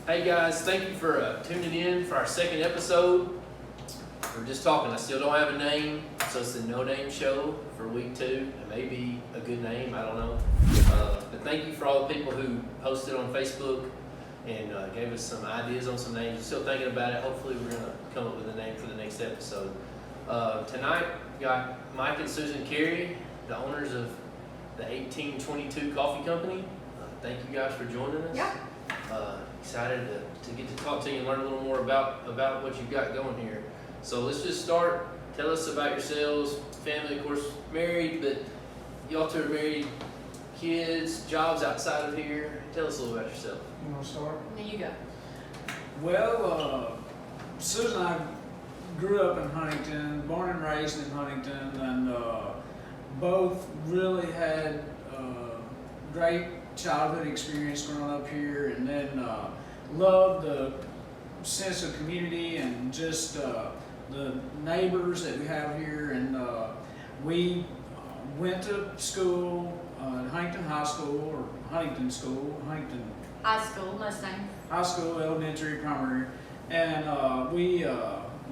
Hey guys, thank you for tuning in for our second episode. We're just talking. I still don't have a name, so it's the No Name Show for week 2. It may be a good name, I don't know. But thank you for all the people who posted on Facebook and gave us some ideas on some names. We're still thinking about it. Hopefully we're going to come up with a name for the next episode. Tonight, we got Mike and Susan Cary, the owners of the 1822 Coffee Company. Thank you guys for joining us. Yeah. Excited to get to talk to you and learn a little more about what you've got going here. So let's just start. Tell us about yourselves, family, of course, married, but y'all two are married, kids, jobs outside of here. Tell us a little about yourself. You want to start? There you go. Well, Susan and I grew up in Huntington, born and raised in Huntington, and both really had great childhood experience growing up here, and then loved the sense of community and just the neighbors that we have here. And we went to school at Huntington High School, or Huntington School, Huntington High school, Mustang. High School, elementary, primary, and we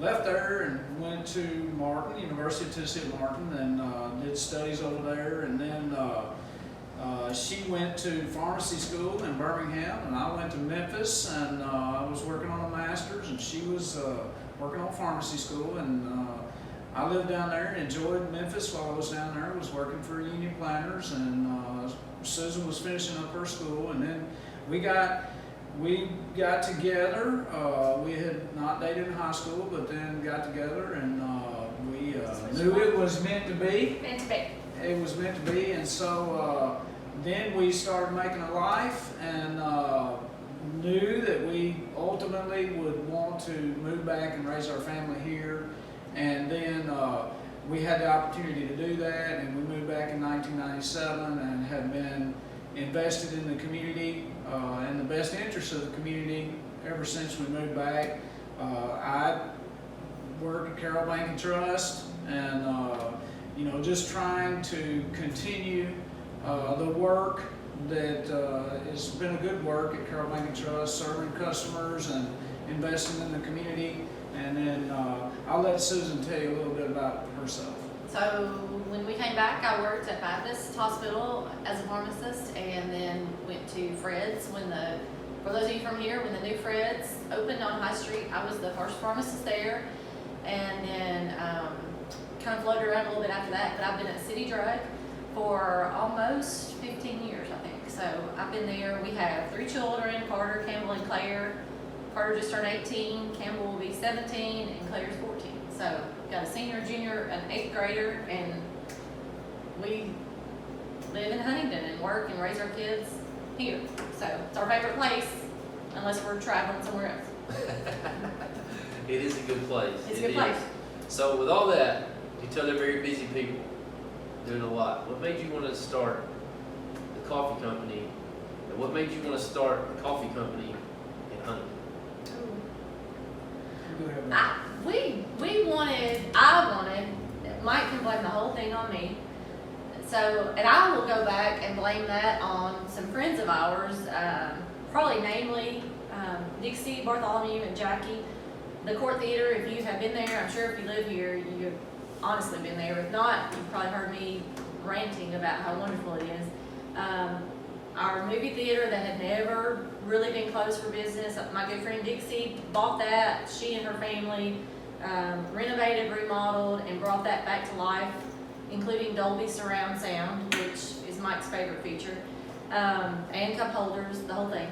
left there and went to Martin, University of Tennessee at Martin, and did studies over there. And then she went to pharmacy school in Birmingham, and I went to Memphis, and I was working on a master's, and she was working on pharmacy school. And I lived down there and enjoyed Memphis while I was down there. I was working for Union Planners, and Susan was finishing up her school, and then we got together. We had not dated in high school, but then got together, and we knew it was meant to be. Meant to be. It was meant to be, and so then we started making a life, and knew that we ultimately would want to move back and raise our family here. And then we had the opportunity to do that, and we moved back in 1997 and have been invested in the community in the best interest of the community ever since we moved back. I work at Carroll Bank and Trust, and just trying to continue the work that has been a good work at Carroll Bank and Trust, serving customers and investing in the community. And then I'll let Susan tell you a little bit about herself. So when we came back, I worked at Baptist Hospital as a pharmacist, and then went to Fred's for those of you from here, when the new Fred's opened on High Street, I was the first pharmacist there. And then kind of floated around a little bit after that, but I've been at City Drug for almost 15 years, I think. So I've been there. We have 3 children, Carter, Campbell, and Claire. Carter just turned 18, Campbell will be 17, and Claire's 14. So we've got a senior, junior, an 8th grader, and we live in Huntington and work and raise our kids here. So it's our favorite place, unless we're traveling somewhere else. It is a good place. It's a good place. So with all that, you tell they're very busy people, doing a lot. What made you want to start the coffee company? And what made you want to start a coffee company in Huntington? Go ahead, I wanted, Mike can blame the whole thing on me. So, and I will go back and blame that on some friends of ours, probably namely Dixie, Bartholomew, and Jackie. The Court Theater, if you have been there, I'm sure if you live here, you've honestly been there. If not, you've probably heard me ranting about how wonderful it is. Our movie theater that had never really been closed for business, my good friend Dixie bought that. She and her family renovated, remodeled, and brought that back to life, including Dolby surround sound, which is Mike's favorite feature, and cup holders, the whole thing.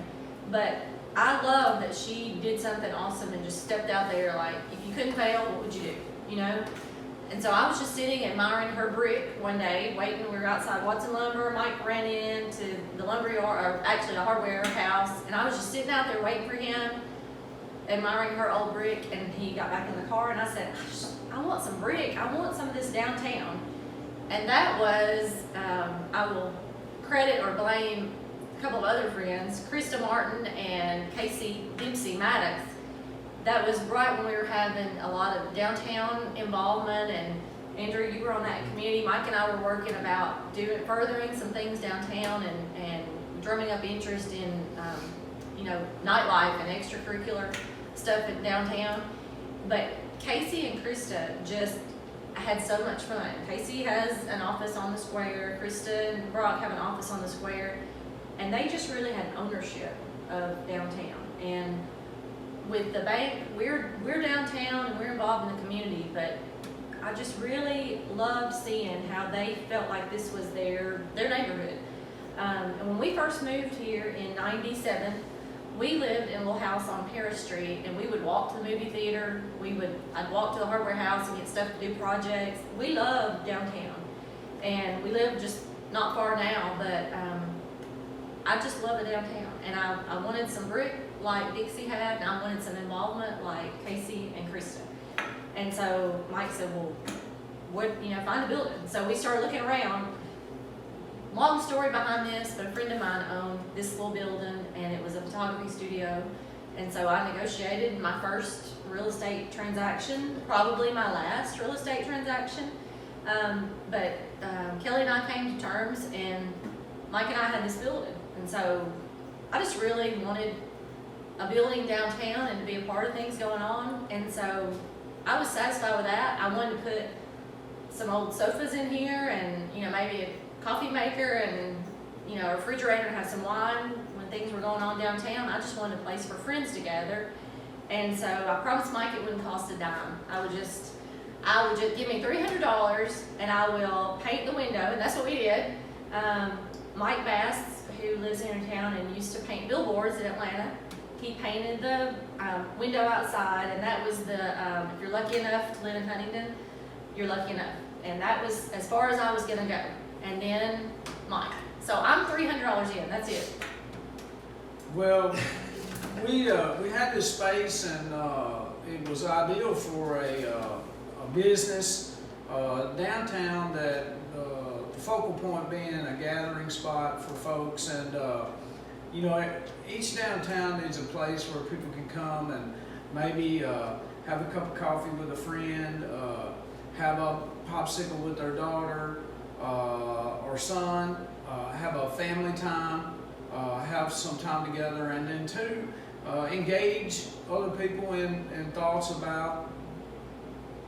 But I love that she did something awesome and just stepped out there like, if you couldn't fail, what would you do, you know? And so I was just sitting admiring her brick one day, waiting. We were outside Watson Lumber. Mike ran into the lumber yard, or actually the hardware house, and I was just sitting out there waiting for him, admiring her old brick. And he got back in the car, and I said, I want some brick. I want some of this downtown. And that was, I will credit or blame a couple of other friends, Krista Martin and Casey Dempsey Maddox. That was right when we were having a lot of downtown involvement, and Andrew, you were on that committee. Mike and I were working about furthering some things downtown and drumming up interest in, nightlife and extracurricular stuff in downtown. But Casey and Krista just had so much fun. Casey has an office on the square, Krista and Brock have an office on the square, and they just really had ownership of downtown. And with the bank, we're downtown and we're involved in the community, but I just really loved seeing how they felt like this was their neighborhood. And when we first moved here in '97, we lived in a little house on Paris Street, and we would walk to the movie theater. I'd walk to the hardware house and get stuff to do projects. We love downtown, and we live just not far now, but I just love the downtown. And I wanted some brick like Dixie had, and I wanted some involvement like Casey and Krista. And so Mike said, well, find a building. So we started looking around. Long story behind this, but a friend of mine owned this little building, and it was a photography studio. And so I negotiated my first real estate transaction, probably my last real estate transaction. But Kelly and I came to terms, and Mike and I had this building. And so I just really wanted a building downtown and to be a part of things going on. And so I was satisfied with that. I wanted to put some old sofas in here, and maybe a coffee maker, and a refrigerator to have some wine when things were going on downtown. I just wanted a place for friends to gather. And so I promised Mike it wouldn't cost a dime. I would just give me $300 and I will paint the window, and that's what we did. Mike Bass, who lives here in town and used to paint billboards in Atlanta, he painted the window outside, and that was if you're lucky enough to live in Huntington, you're lucky enough. And that was as far as I was gonna go. And then Mike. So I'm $300 in, that's it. Well, we had this space, and it was ideal for a business downtown, that the focal point being a gathering spot for folks. And each downtown needs a place where people can come and maybe have a cup of coffee with a friend, have a popsicle with their daughter or son, have a family time, have some time together, and then two, engage other people in thoughts about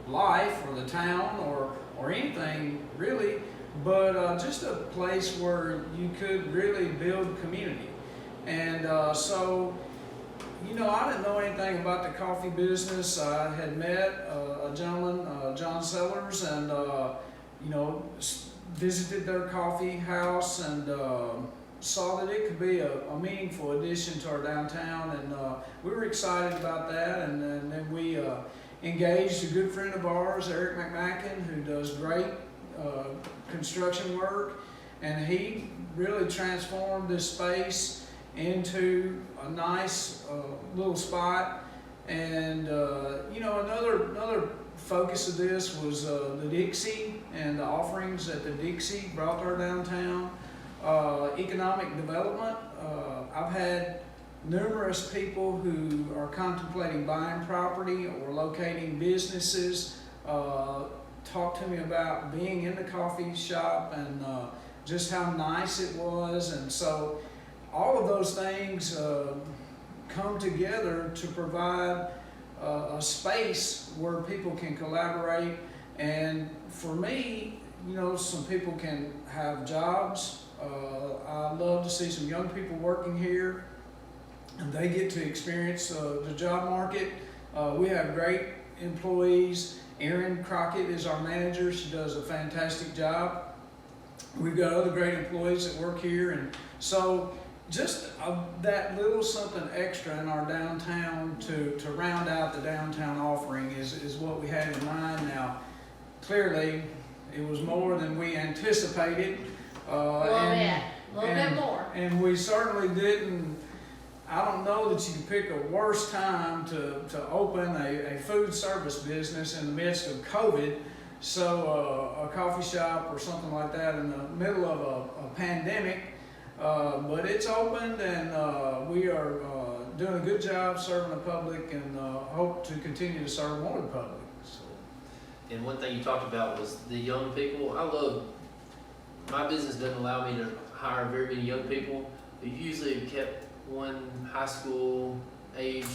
life or the town or anything really, but just a place where you could really build community. And so I didn't know anything about the coffee business. I had met a gentleman, John Sellers, and visited their coffee house, and saw that it could be a meaningful addition to our downtown, and we were excited about that. And then we engaged a good friend of ours, Eric McMacken, who does great construction work, and he really transformed this space into a nice little spot. And another focus of this was the Dixie and the offerings that the Dixie brought to our downtown. Economic development. I've had numerous people who are contemplating buying property or locating businesses talk to me about being in the coffee shop, and just how nice it was. And so all of those things come together to provide a space where people can collaborate. And for me, some people can have jobs. I love to see some young people working here, and they get to experience the job market. We have great employees. Erin Crockett is our manager. She does a fantastic job. We've got other great employees that work here, and so just that little something extra in our downtown to round out the downtown offering is what we had in mind. Now, clearly, it was more than we anticipated. A little bit more. And we certainly didn't. I don't know that you can pick a worse time to open a food service business in the midst of COVID. So a coffee shop or something like that in the middle of a pandemic. But it's opened, and we are doing a good job serving the public, and hope to continue to serve more of the public. So. And one thing you talked about was the young people. My business doesn't allow me to hire very many young people. We usually kept one high school age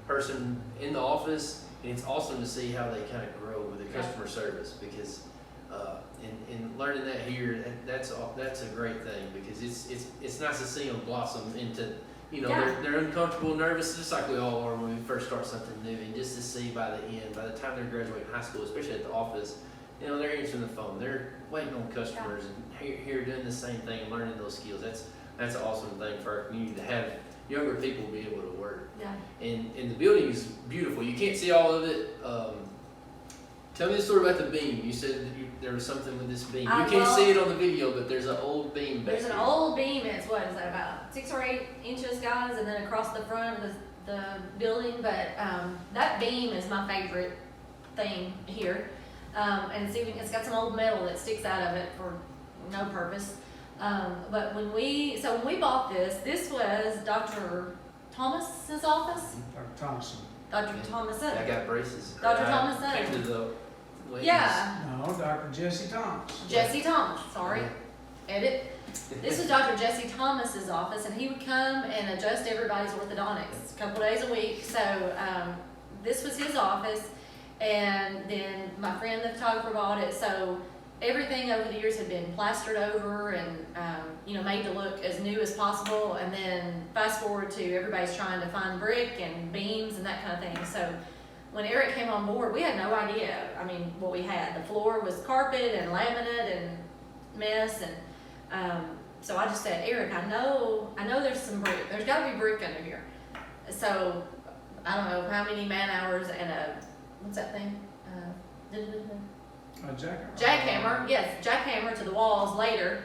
person in the office, and it's awesome to see how they kind of grow with the customer service, because in learning that here, that's a great thing, because it's nice to see them blossom into, you know, they're uncomfortable, nervous, just like we all are when we first start something new, and just to see by the end, by the time they're graduating high school, especially at the office, you know, they're answering the phone, they're waiting on customers, and here doing the same thing and learning those skills. That's an awesome thing for our community, to have younger people be able to work. Yeah. And the building is beautiful. You can't see all of it. Tell me the story about the beam. You said that there was something with this beam. You can't see it on the video, but there's an old beam back There's an there. old beam. It's what is that, about 6 or 8 inches, guys, and then across the front of the building. But that beam is my favorite thing here. And see, it's got some old metal that sticks out of it for no purpose. But when we bought this was Dr. Thomas's office. Dr. Thompson. Dr. Thomason. I got braces. Dr. I Thomason. came to the ladies. Yeah. No, Dr. Jesse Thomas. Jesse Thomas, sorry. Edit. This was Dr. Jesse Thomas's office, and he would come and adjust everybody's orthodontics a couple days a week. So this was his office, and then my friend the photographer bought it. So everything over the years had been plastered over and made to look as new as possible. And then fast forward to everybody's trying to find brick and beams and that kind of thing. So when Eric came on board, we had no idea. I mean, what we had. The floor was carpet and laminate and mess, and so I just said, Eric, I know there's some brick. There's got to be brick under here. So I don't know how many man hours and what's that thing? A jackhammer. Jackhammer, yes, jackhammer to the walls later.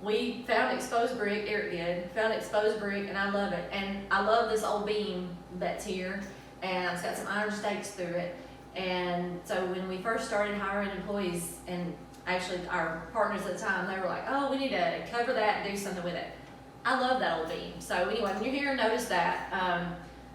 We found exposed brick, Eric did, found exposed brick, and I love it. And I love this old beam that's here, and it's got some iron stakes through it. And so when we first started hiring employees, and actually our partners at the time, they were like, oh, we need to cover that and do something with it. I love that old beam. So anyway, when you're here, notice that.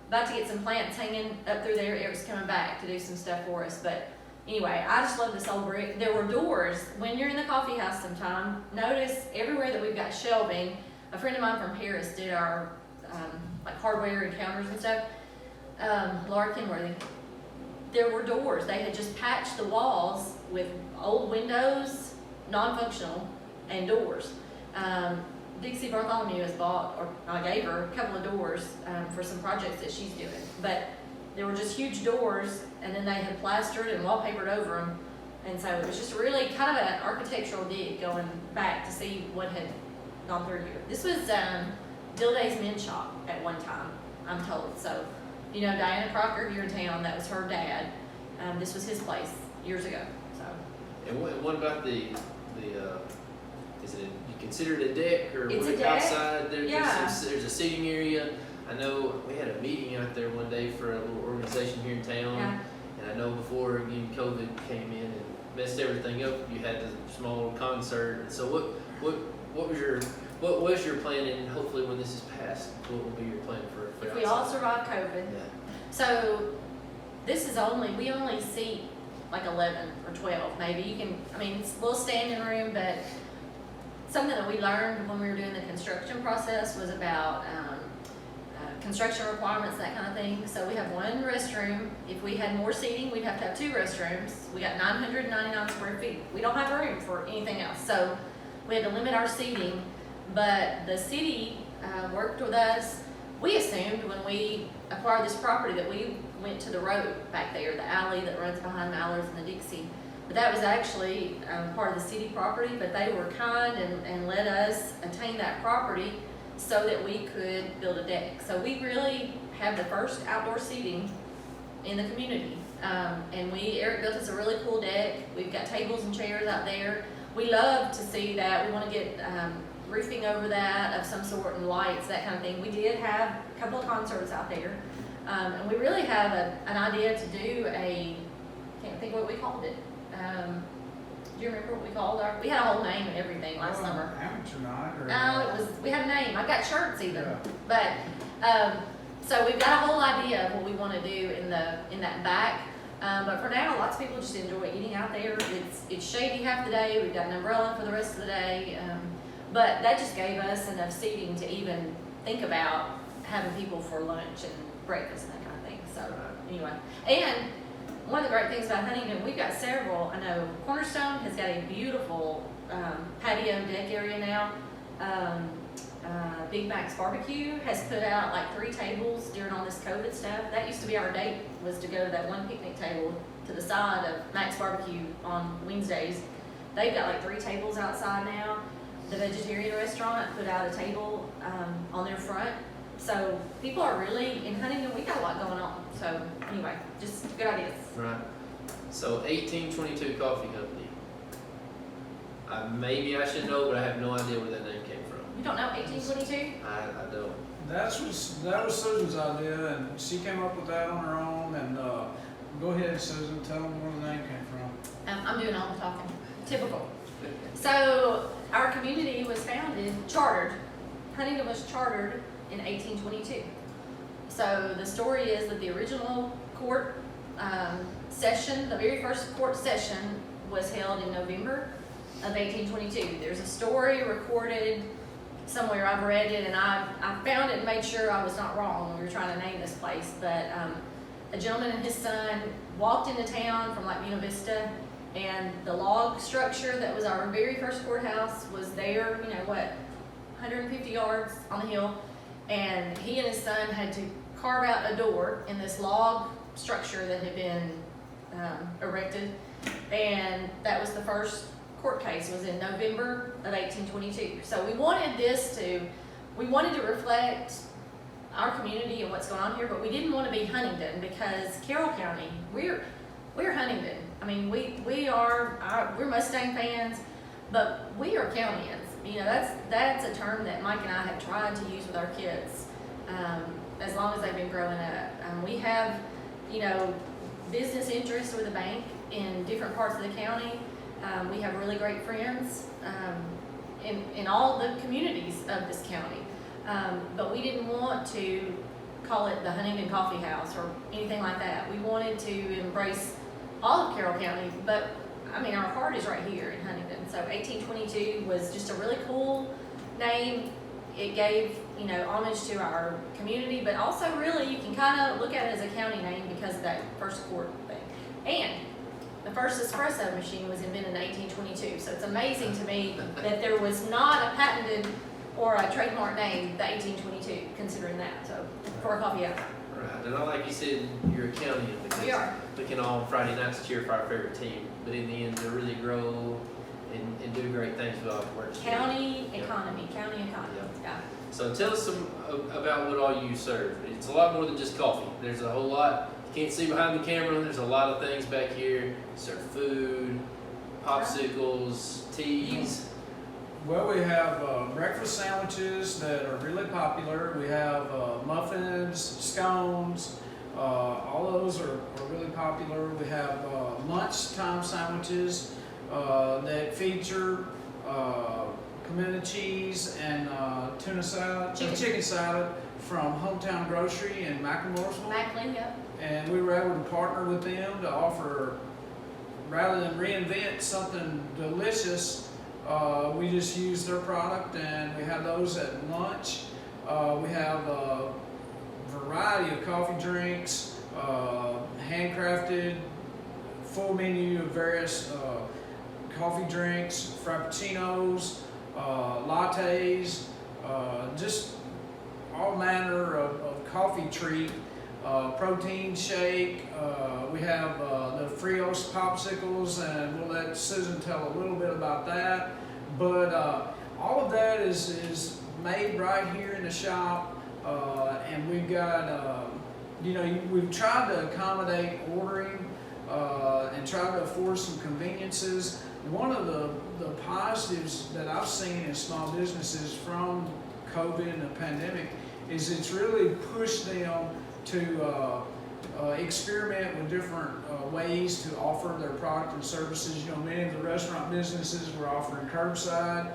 About to get some plants hanging up through there. Eric's coming back to do some stuff for us, but anyway, I just love this old brick. There were doors. When you're in the coffee house sometime, notice everywhere that we've got shelving. A friend of mine from Paris did our like hardware and counters and stuff. Laura Kenworthy. There were doors. They had just patched the walls with old windows, non-functional, and doors. Dixie Bartholomew has bought, or I gave her a couple of doors for some projects that she's doing. But there were just huge doors, and then they had plastered and wallpapered over them. And so it was just really kind of an architectural dig going back to see what had gone through here. This was Dilday's men's shop at one time, I'm told. So, Diana Crocker here in town, that was her dad. This was his place years ago. So. And what about the is it you consider it a deck, or It's a what deck. outside there? Yeah. There's a seating area. I know we had a meeting out there one day for a little organization here in town, Yeah. and I know before COVID came in and messed everything up, you had the small concert. And so what was your plan, and hopefully when this is passed, what will be your plan for If we all outside? survive COVID. Yeah. So this is we only seat like 11 or 12 maybe. It's a little standing room, but something that we learned when we were doing the construction process was about construction requirements, that kind of thing. So we have one restroom. If we had more seating, we'd have to have 2 restrooms. We got 999 square feet. We don't have room for anything else. So we had to limit our seating, but the city worked with us. We assumed when we acquired this property that we went to the road back there, the alley that runs behind Mallard's and the Dixie. But that was actually part of the city property, but they were kind and let us attain that property so that we could build a deck. So we really have the first outdoor seating in the community. And Eric built us a really cool deck. We've got tables and chairs out there. We love to see that. We want to get roofing over that of some sort and lights, that kind of thing. We did have a couple of concerts out there. And we really have an idea to do can't think what we called it. Do you remember what we called we had a whole name and everything last summer. Amateur night, or? No, we had a name. I got shirts even. Yeah. But, so we've got a whole idea of what we want to do in that back. But for now, lots of people just enjoy eating out there. It's shady half the day. We've got an umbrella for the rest of the day. But that just gave us enough seating to even think about having people for lunch and breakfast and that kind of thing. So Right. anyway, and one of the great things about Huntington, we've got several. I know Cornerstone has got a beautiful patio deck area now. Big Mac's Barbecue has put out like 3 tables during all this COVID stuff. That used to be our date, was to go to that one picnic table to the side of Mac's Barbecue on Wednesdays. They've got like 3 tables outside now. The vegetarian restaurant put out a table on their front. So people are really, in Huntington, we got a lot going on. So anyway, just good ideas. Right. So 1822 Coffee Company. Maybe I should know, but I have no idea where that name came from. You don't know 1822? I don't. That was Susan's idea, and she came up with that on her own. And go ahead, Susan, tell them where the name came from. I'm doing all the talking. Typical. So our community was chartered. Huntington was chartered in 1822. So the story is that the original court session, the very first court session, was held in November of 1822. There's a story recorded somewhere, I've read it, and I found it and made sure I was not wrong when we were trying to name this place. But a gentleman and his son walked into town from like Buena Vista, and the log structure that was our very first courthouse was there, 150 yards on the hill, and he and his son had to carve out a door in this log structure that had been erected, and that was the first court case, was in November of 1822. So we wanted to reflect our community and what's going on here, but we didn't want to be Huntington, because Carroll County, we're Huntington. I mean, we're Mustang fans, but we are countyans. That's a term that Mike and I have tried to use with our kids as long as they've been growing up. We have, business interests with a bank in different parts of the county. We have really great friends in all the communities of this county. But we didn't want to call it the Huntington Coffee House or anything like that. We wanted to embrace all of Carroll County, but our heart is right here in Huntington. So 1822 was just a really cool name. It gave, homage to our community, but also really you can kind of look at it as a county name because of that first court thing. And the first espresso machine was invented in 1822. So it's amazing to me that there was not a patented or a trademark name, the 1822, considering that. So for a coffee house. Right. And like you said, you're a county. We are. We can all Friday nights cheer for our favorite team, but in the end, to really grow and do great things, we all have to work together. County economy. Yep. Yeah. So tell us some about what all you serve. It's a lot more than just coffee. There's a whole lot. You can't see behind the camera. There's a lot of things back here. You serve food, popsicles, teas. Well, we have breakfast sandwiches that are really popular. We have muffins, scones. All those are really popular. We have lunchtime sandwiches that feature pimento cheese and tuna salad, chicken salad from Hometown Grocery in Macklemoresville. Macklin, yep. And we were able to partner with them to offer, rather than reinvent something delicious, we just used their product, and we have those at lunch. We have a variety of coffee drinks, handcrafted, full menu of various coffee drinks, frappuccinos, lattes, just all manner of coffee treat, protein shake. We have the Frios popsicles, and we'll let Susan tell a little bit about that. But all of that is made right here in the shop, and we've got, we've tried to accommodate ordering and try to afford some conveniences. One of the positives that I've seen in small businesses from COVID and the pandemic is it's really pushed them to experiment with different ways to offer their product and services. Many of the restaurant businesses were offering curbside.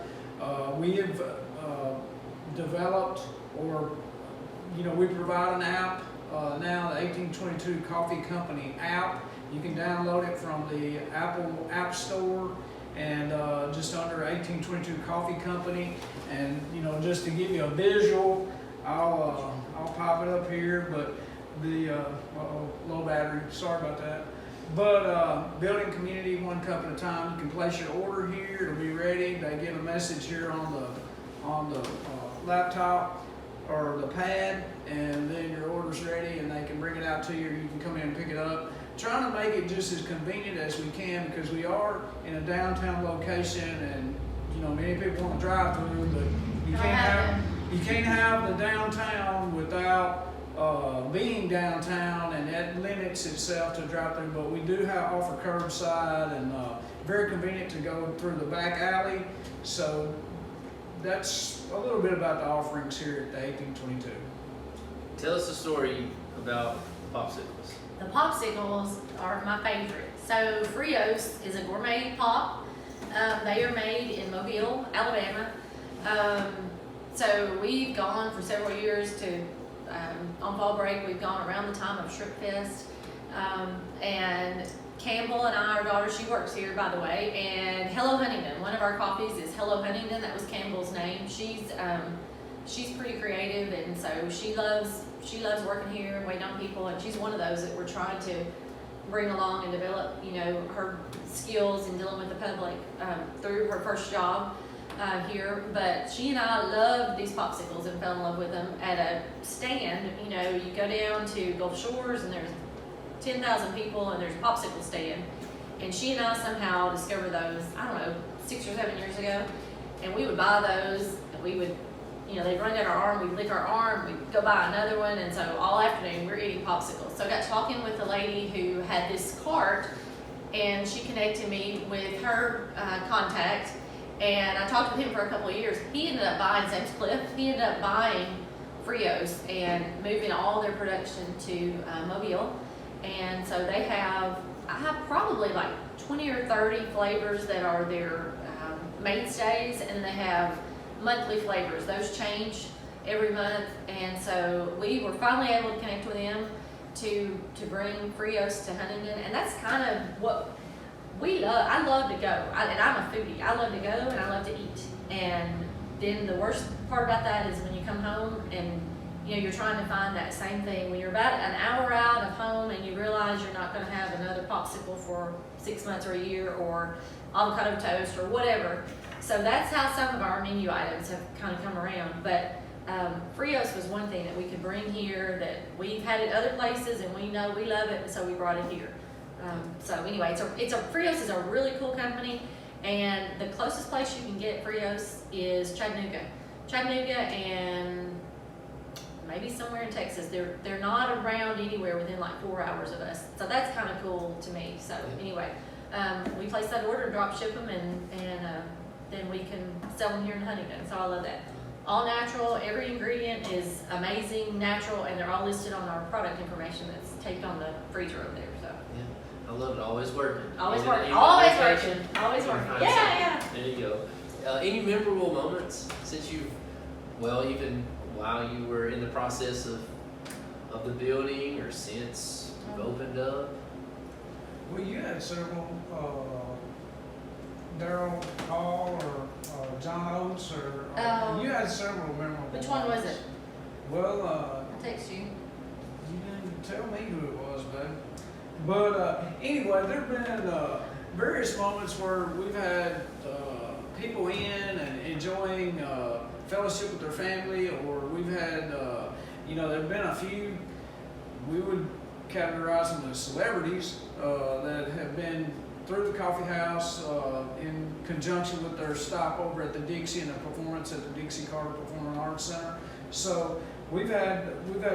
We have developed, or we provide an app now, the 1822 Coffee Company app. You can download it from the Apple App Store, and just under 1822 Coffee Company. And just to give you a visual, I'll pop it up here, but the, low battery, sorry about that. But building community one cup at a time. You can place your order here, it'll be ready. They get a message here on the laptop or the pad, and then your order's ready and they can bring it out to you, or you can come in and pick it up. Trying to make it just as convenient as we can, because we are in a downtown location, and many people want to drive through, but you can't have the downtown without being downtown, and that limits itself to drive through. But we do offer curbside, and very convenient to go through the back alley. So that's a little bit about the offerings here at the 1822. Tell us a story about popsicles. The popsicles are my favorite. So Frios is a gourmet pop. They are made in Mobile, Alabama. So we've gone for several years to, on fall break, we've gone around the time of Shrimp Fest. And Campbell and I, our daughter, she works here, by the way, and Hello Huntington. One of our coffees is Hello Huntington. That was Campbell's name. She's pretty creative, and so she loves working here and waiting on people, and she's one of those that we're trying to bring along and develop, her skills in dealing with the public through her first job here. But she and I loved these popsicles and fell in love with them at a stand. You go down to Gulf Shores and there's 10,000 people and there's a popsicle stand, and she and I somehow discovered those, I don't know, 6 or 7 years ago, and we would buy those, and we would, they'd run down our arm, we'd lick our arm, we'd go buy another one, and so all afternoon we're eating popsicles. So I got talking with a lady who had this cart, and she connected me with her contact, and I talked with him for a couple of years. He ended up buying Sam's Cliff, he ended up buying Frios and moving all their production to Mobile. And so I have probably like 20 or 30 flavors that are their mainstays, and they have monthly flavors. Those change every month, and so we were finally able to connect with them to bring Frios to Huntington, and that's kind of what we love. I love to go, and I'm a foodie. I love to go and I love to eat. And then the worst part about that is when you come home and you're trying to find that same thing. When you're about an hour out of home and you realize you're not going to have another popsicle for 6 months or a year, or avocado toast or whatever. So that's how some of our menu items have kind of come around. But Frios was one thing that we could bring here that we've had at other places, and we know we love it, and so we brought it here. So anyway, Frios is a really cool company, and the closest place you can get Frios is Chattanooga, and maybe somewhere in Texas. They're not around anywhere within like 4 hours of us, so that's kind of cool to me. So anyway, we place that order, drop ship them, and then we can sell them here in Huntington. So I love that. All natural, every ingredient is amazing, natural, and they're all listed on our product information that's taped on the freezer over there. So yeah, I love it. Always working. Always working. Always working. Always working. Yeah. There you go. Any memorable moments since even while you were in the process of the building, or since you've opened up? Well, you had several, Daryl Hall or John Oates, or you had several memorable. Which one was it? Well, I'll text you. You didn't tell me who it was, babe. But anyway, there have been various moments where we've had people in and enjoying fellowship with their family, or we've had, there have been a few, we would categorize them as celebrities that have been through the coffee house in conjunction with their stop over at the Dixie and a performance at the Dixie Carter Performing Arts Center. So we've had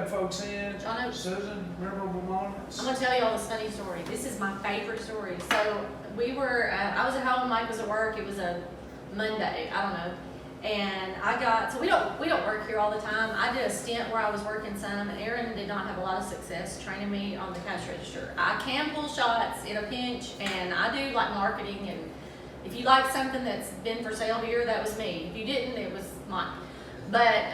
folks in. John Oates. Susan, memorable moments? I'm gonna tell you all this funny story. This is my favorite story. So we were, I was at home, Mike was at work. It was a Monday, I don't know. And so we don't work here all the time. I did a stint where I was working some, and Aaron did not have a lot of success training me on the cash register. I can pull shots in a pinch, and I do like marketing, and if you like something that's been for sale here, that was me. If you didn't, it was Mike. But,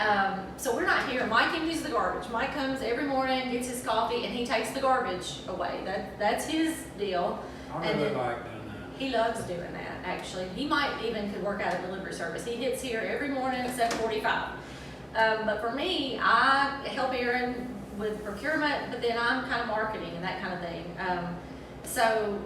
so we're not here. Mike empties the garbage. Mike comes every morning, gets his coffee, and he takes the garbage away. That's his deal. I really like doing that. He loves doing that, actually. He might even could work out a delivery service. He gets here every morning at 7:45. But for me, I help Aaron with procurement, but then I'm kind of marketing and that kind of thing. So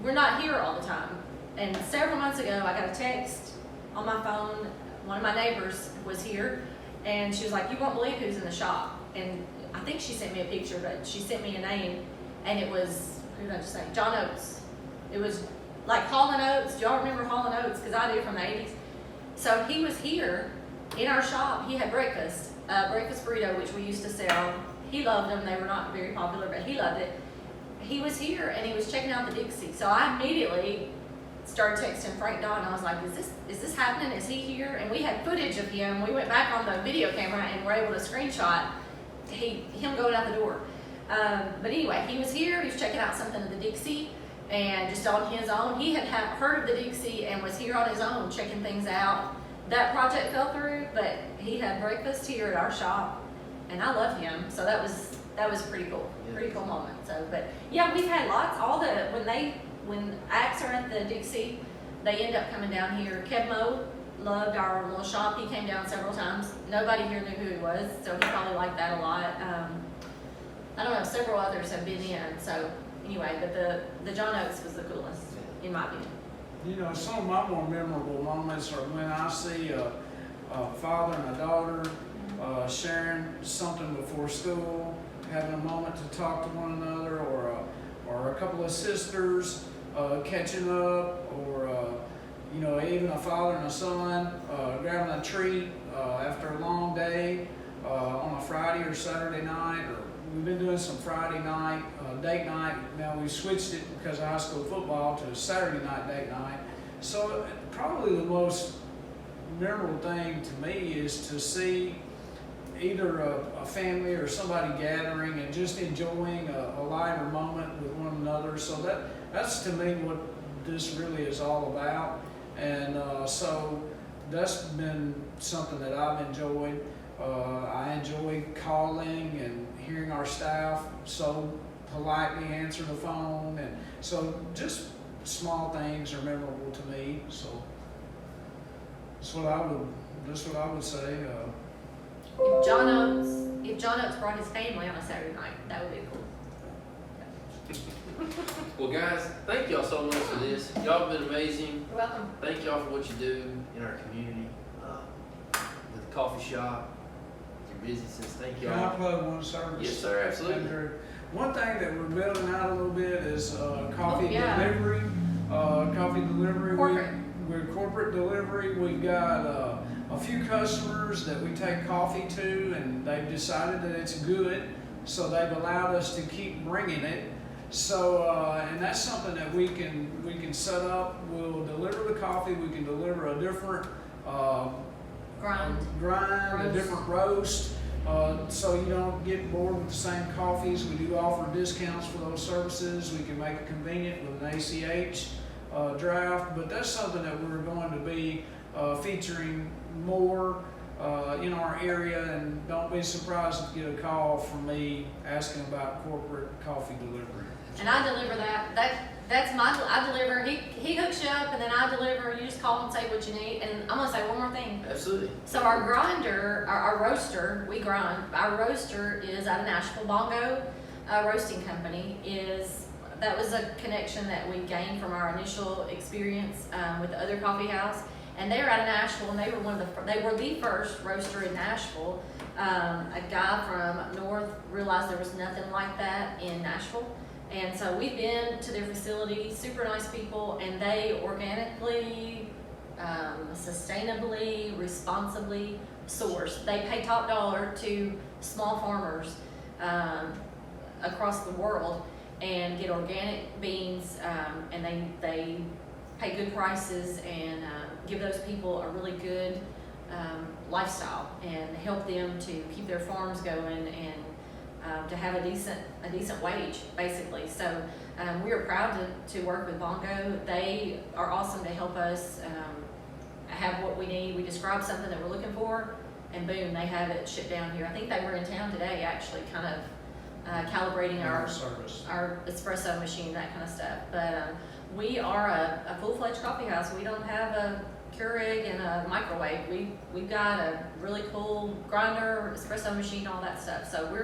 we're not here all the time. And several months ago, I got a text on my phone. One of my neighbors was here, and she was like, "You won't believe who's in the shop." And I think she sent me a picture, but she sent me a name, and it was, who did I just say? John Oates. It was like Hall & Oates. Do y'all remember Hall & Oates? Because I do, from the 80s. So he was here in our shop. He had breakfast burrito, which we used to sell. He loved them. They were not very popular, but he loved it. He was here, and he was checking out the Dixie. So I immediately started texting Frank Don. I was like, is this happening? Is he here? And we had footage of him. We went back on the video camera and were able to screenshot him going out the door. But anyway, he was here. He was checking out something at the Dixie, and just on his own. He had heard of the Dixie and was here on his own checking things out. That project fell through, but he had breakfast here at our shop, and I love him. So that was pretty cool. Pretty cool moment. So, but yeah, we've had lots. When acts are at the Dixie, they end up coming down here. Kevmo loved our little shop. He came down several times. Nobody here knew who he was, so he probably liked that a lot. I don't know, several others have been in. So anyway, but the John Oates was the coolest, in my opinion. You know, some of my more memorable moments are when I see a father and a daughter sharing something before school, having a moment to talk to one another, or a couple of sisters catching up, or even a father and a son grabbing a treat after a long day on a Friday or Saturday night. Or we've been doing some Friday night date night. Now we switched it because of high school football to Saturday night date night. So probably the most memorable thing to me is to see either a family or somebody gathering and just enjoying a lighter moment with one another. So that's to me what this really is all about. And so that's been something that I've enjoyed. I enjoy calling and hearing our staff so politely answer the phone, and so just small things are memorable to me. So that's what I would say. If John Oates brought his family on a Saturday night, that would be cool. Well, guys, thank y'all so much for this. Y'all have been amazing. You're welcome. Thank y'all for what you do in our community, with the coffee shop, your businesses. Thank Can I y'all. plug one service? Yes, sir, absolutely. One thing that we're building out a little bit is coffee yeah. delivery. Corporate. We're corporate delivery. We've got a few customers that we take coffee to, and they've decided that it's good, so they've allowed us to keep bringing it. So, and that's something that we can set up. We'll deliver the coffee. We can deliver a different grind, a different roast. So you don't get bored with the same coffees. We do offer discounts for those services. We can make it convenient with an ACH draft, but that's something that we're going to be featuring more in our area, and don't be surprised if you get a call from me asking about corporate coffee delivery. And I deliver that. I deliver. He hooks you up, and then I deliver. You just call and say what you need. And I'm gonna say one more thing. Absolutely. So our grinder, our roaster, we grind. Our roaster is out of Nashville. Bongo Roasting Company that was a connection that we gained from our initial experience with the other coffee house. And they were out of Nashville, and they were the first roaster in Nashville. A guy from North realized there was nothing like that in Nashville. And so we've been to their facility, super nice people, and they organically, sustainably, responsibly source. They pay top dollar to small farmers across the world and get organic beans, and they pay good prices and give those people a really good lifestyle and help them to keep their farms going and to have a decent wage, basically. So we are proud to work with Bongo. They are awesome to help us have what we need. We describe something that we're looking for, and boom, they have it shipped down here. I think they were in town today, actually, kind of calibrating our espresso machine, that kind of stuff. But we are a full-fledged coffee house. We don't have a Keurig and a microwave. We've got a really cool grinder, espresso machine, all that stuff. So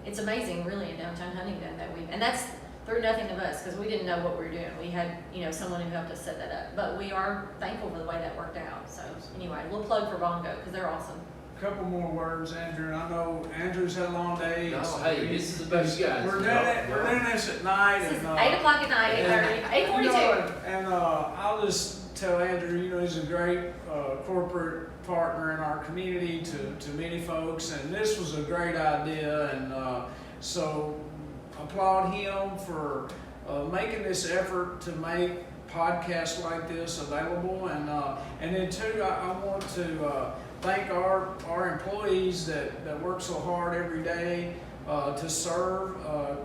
it's amazing really in downtown Huntington and that's through nothing of us, because we didn't know what we were doing. We had, someone who helped us set that up. But we are thankful for the way that worked out. So anyway, we'll plug for Bongo, because they're awesome. Couple more words, Andrew. I know Andrew's had a long day. No, hey, this is about you guys. We're doing this at night. This is and, 8 o'clock at night, 8:30, 8:42. And I'll just tell Andrew, he's a great corporate partner in our community to many folks, and this was a great idea, and so applaud him for making this effort to make podcasts like this available, and then too, I want to thank our employees that work so hard every day to serve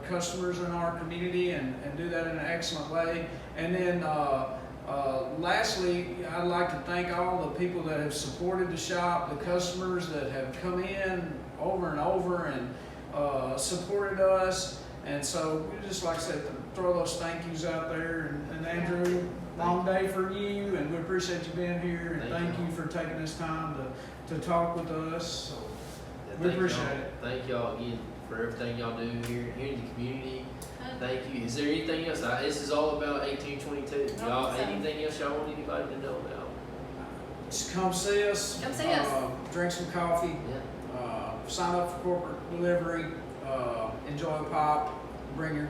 customers in our community and do that in an excellent way. And then lastly, I'd like to thank all the people that have supported the shop, the customers that have come in over and over and supported us. And so we just, like I said, throw those thank yous out there. And Andrew, long day for you, and we appreciate you being here. And thank you for taking this time to talk with us. So we appreciate it. Thank y'all again for everything y'all do here in the community. Thank you. Is there anything else? This is all about 1822. Y'all, anything else y'all want anybody to know about? Just come see us. Come see us. Drink some coffee. Yeah. Sign up for corporate delivery. Enjoy a pop. Bring your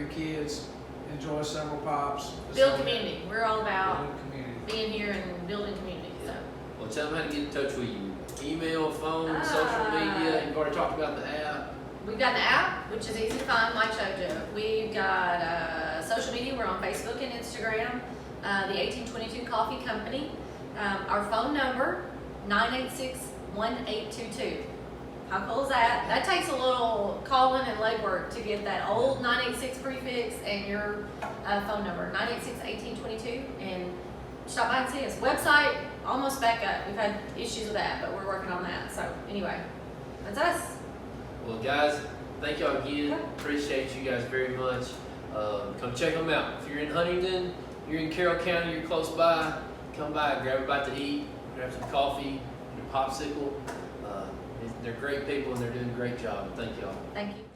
kids. Enjoy several pops. Build community. We're all about community. being here and building community. So. Well, tell them how to get in touch with you. Email, phone, social media. You've already talked about the app. We've got the app, which is easy to find, Mike showed you. We've got social media. We're on Facebook and Instagram. The 1822 Coffee Company. Our phone number, 986-1822. How cool is that? That takes a little calling and legwork to get that old 986 prefix and your phone number, 986-1822. And stop by and see us. Website, almost back up. We've had issues with that, but we're working on that. So anyway, that's us. Well, guys, thank y'all again. Appreciate you guys very much. Come check them out. If you're in Huntington, you're in Carroll County, you're close by, come by, grab a bite to eat, grab some coffee, get a popsicle. They're great people and they're doing a great job. Thank y'all. Thank you.